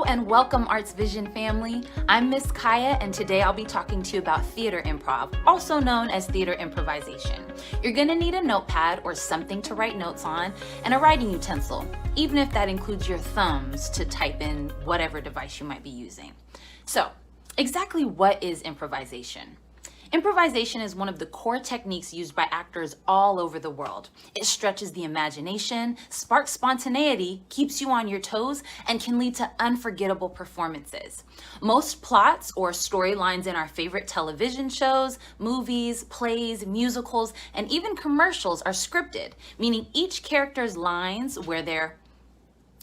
and welcome Arts Vision family. I'm Miss Kayah, and today I'll be talking to you about theater improv, also known as theater improvisation. You're gonna need a notepad or something to write notes on, and a writing utensil, even if that includes your thumbs to type in whatever device you might be using. So, exactly what is improvisation? Improvisation is one of the core techniques used by actors all over the world. It stretches the imagination, sparks spontaneity, keeps you on your toes, and can lead to unforgettable performances. Most plots or storylines in our favorite television shows, movies, plays, musicals, and even commercials are scripted, meaning each character's lines, where they're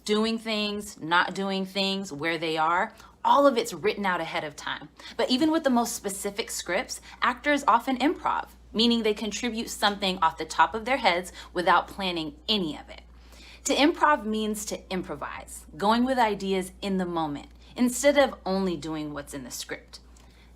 doing things, not doing things, where they are, all of it's written out ahead of time. But even with the most specific scripts, actors often improv, meaning they contribute something off the top of their heads without planning any of it. To improv means to improvise, going with ideas in the moment, instead of only doing what's in the script.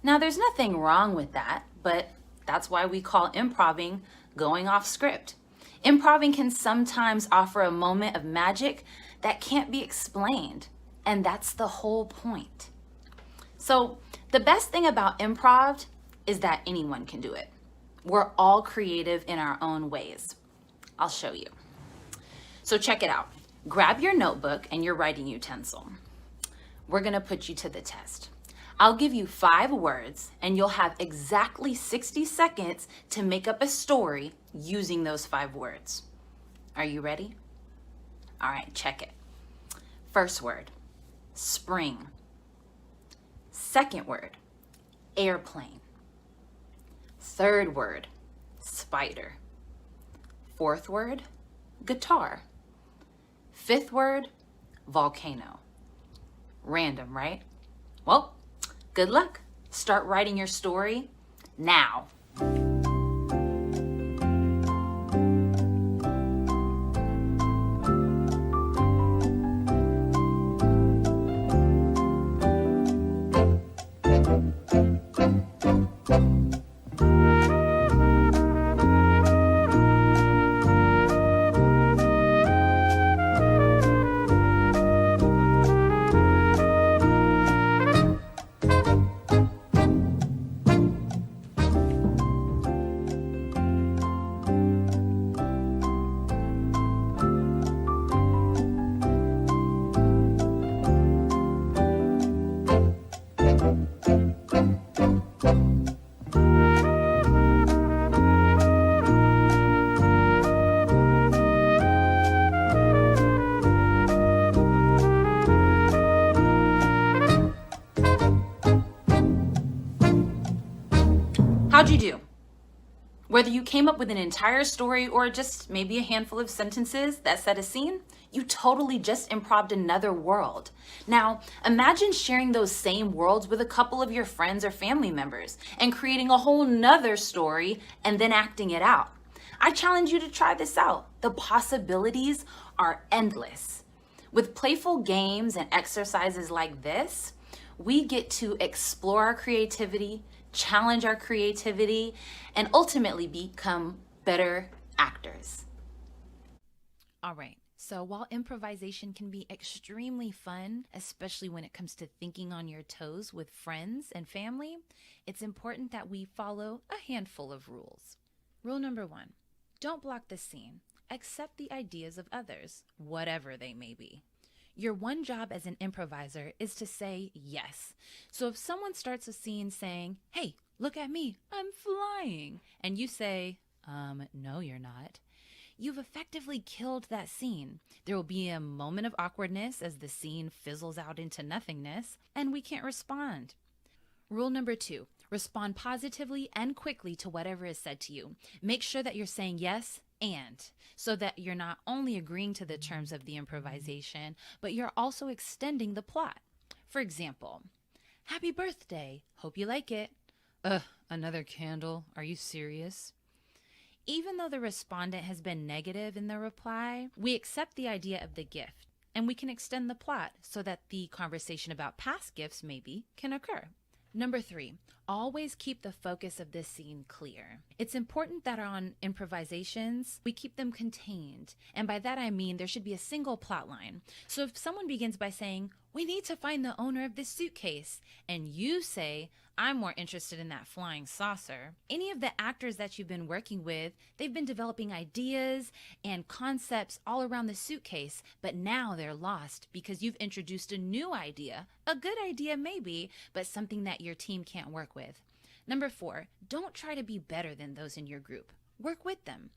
Now, there's nothing wrong with that, but that's why we call improving going off script. Improving can sometimes offer a moment of magic that can't be explained. And that's the whole point. So the best thing about improv is that anyone can do it. We're all creative in our own ways. I'll show you. So check it out. Grab your notebook and your writing utensil. We're gonna put you to the test. I'll give you 5 words and you'll have exactly 60 seconds to make up a story using those 5 words. Are you ready? All right, check it. First word. Spring. Second word, airplane. Third word, spider. Fourth word, guitar. Fifth word, volcano. Random, right? Well, good luck. Start writing your story now. How'd you do? Whether you came up with an entire story or just maybe a handful of sentences that set a scene, you totally just improved another world. Now, imagine sharing those same worlds with a couple of your friends or family members and creating a whole nother story and then acting it out. I challenge you to try this out. The possibilities are endless. With playful games and exercises like this, we get to explore our creativity, challenge our creativity, and ultimately become better actors. All right, so while improvisation can be extremely fun, especially when it comes to thinking on your toes with friends and family, it's important that we follow a handful of rules. Rule number 1, don't block the scene. Accept the ideas of others, whatever they may be. Your one job as an improviser is to say yes. So if someone starts a scene saying, "Hey, look at me, I'm flying," and you say, no, you're not, you've effectively killed that scene. There will be a moment of awkwardness as the scene fizzles out into nothingness, and we can't respond. Rule number 2, respond positively and quickly to whatever is said to you. Make sure that you're saying yes and, so that you're not only agreeing to the terms of the improvisation, but you're also extending the plot. For example, "Happy birthday, hope you like it." "Ugh, another candle, are you serious?" Even though the respondent has been negative in their reply, we accept the idea of the gift, and we can extend the plot so that the conversation about past gifts maybe can occur. Number 3, always keep the focus of this scene clear. It's important that on improvisations, we keep them contained. And by that I mean there should be a single plot line. So if someone begins by saying, "We need to find the owner of this suitcase," and you say, "I'm more interested in that flying saucer," any of the actors that you've been working with, they've been developing ideas and concepts all around the suitcase, but now they're lost because you've introduced a new idea, a good idea maybe, but something that your team can't work with. Number 4, don't try to be better than those in your group. Work with them.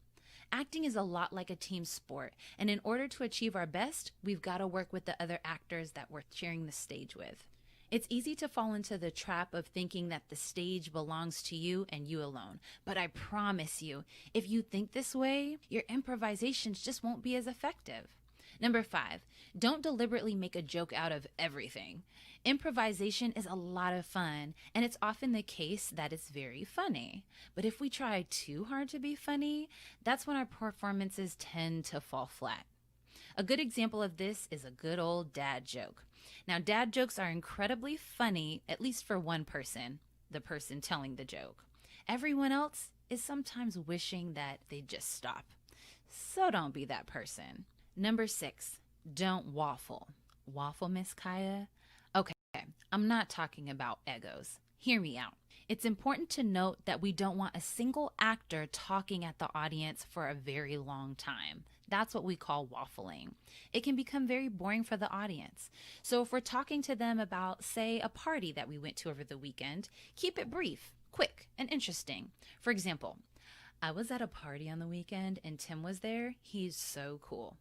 Acting is a lot like a team sport, and in order to achieve our best, we've got to work with the other actors that we're sharing the stage with. It's easy to fall into the trap of thinking that the stage belongs to you and you alone. But I promise you, if you think this way, your improvisations just won't be as effective. Number 5, don't deliberately make a joke out of everything. Improvisation is a lot of fun, and it's often the case that it's very funny. But if we try too hard to be funny, that's when our performances tend to fall flat. A good example of this is a good old dad joke. Now, dad jokes are incredibly funny, at least for one person, the person telling the joke. Everyone else is sometimes wishing that they'd just stop. So don't be that person. Number 6, don't waffle. Waffle, Miss Kayah? Okay, I'm not talking about egos. Hear me out. It's important to note that we don't want a single actor talking at the audience for a very long time. That's what we call waffling. It can become very boring for the audience. So if we're talking to them about, say, a party that we went to over the weekend, keep it brief, quick, and interesting. For example, "I was at a party on the weekend and Tim was there. He's so cool."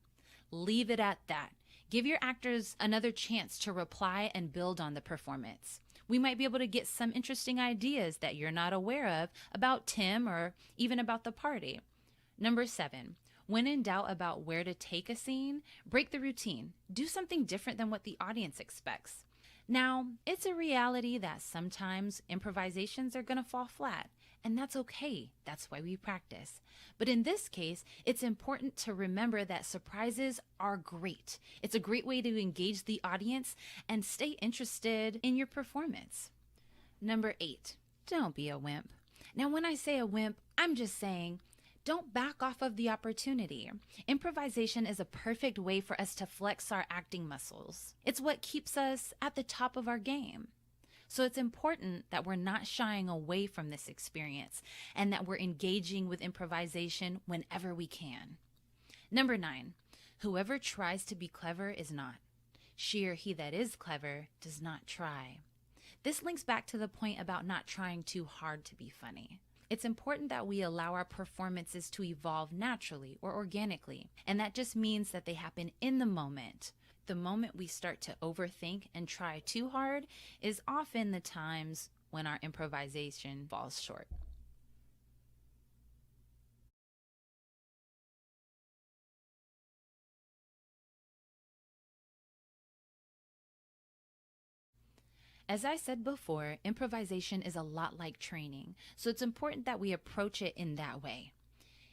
Leave it at that. Give your actors another chance to reply and build on the performance. We might be able to get some interesting ideas that you're not aware of about Tim or even about the party. Number 7, when in doubt about where to take a scene, break the routine. Do something different than what the audience expects. Now, it's a reality that sometimes improvisations are going to fall flat, and that's okay. That's why we practice. But in this case, it's important to remember that surprises are great. It's a great way to engage the audience and stay interested in your performance. Number 8, don't be a wimp. Now, when I say a wimp, I'm just saying, don't back off of the opportunity. Improvisation is a perfect way for us to flex our acting muscles. It's what keeps us at the top of our game. So it's important that we're not shying away from this experience and that we're engaging with improvisation whenever we can. Number 9, whoever tries to be clever is not. She or he that is clever does not try. This links back to the point about not trying too hard to be funny. It's important that we allow our performances to evolve naturally or organically, and that just means that they happen in the moment. The moment we start to overthink and try too hard is often the times when our improvisation falls short. As I said before, improvisation is a lot like training, so it's important that we approach it in that way.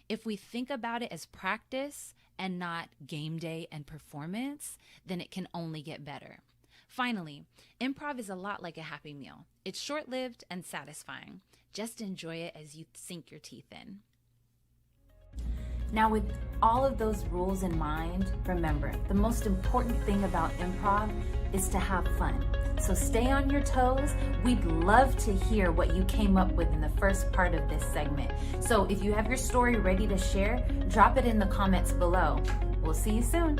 If we think about it as practice and not game day and performance, then it can only get better. Finally, improv is a lot like a Happy Meal. It's short-lived and satisfying. Just enjoy it as you sink your teeth in. Now, with all of those rules in mind, remember, the most important thing about improv is to have fun. So stay on your toes. We'd love to hear what you came up with in the first part of this segment. So if you have your story ready to share, drop it in the comments below. We'll see you soon.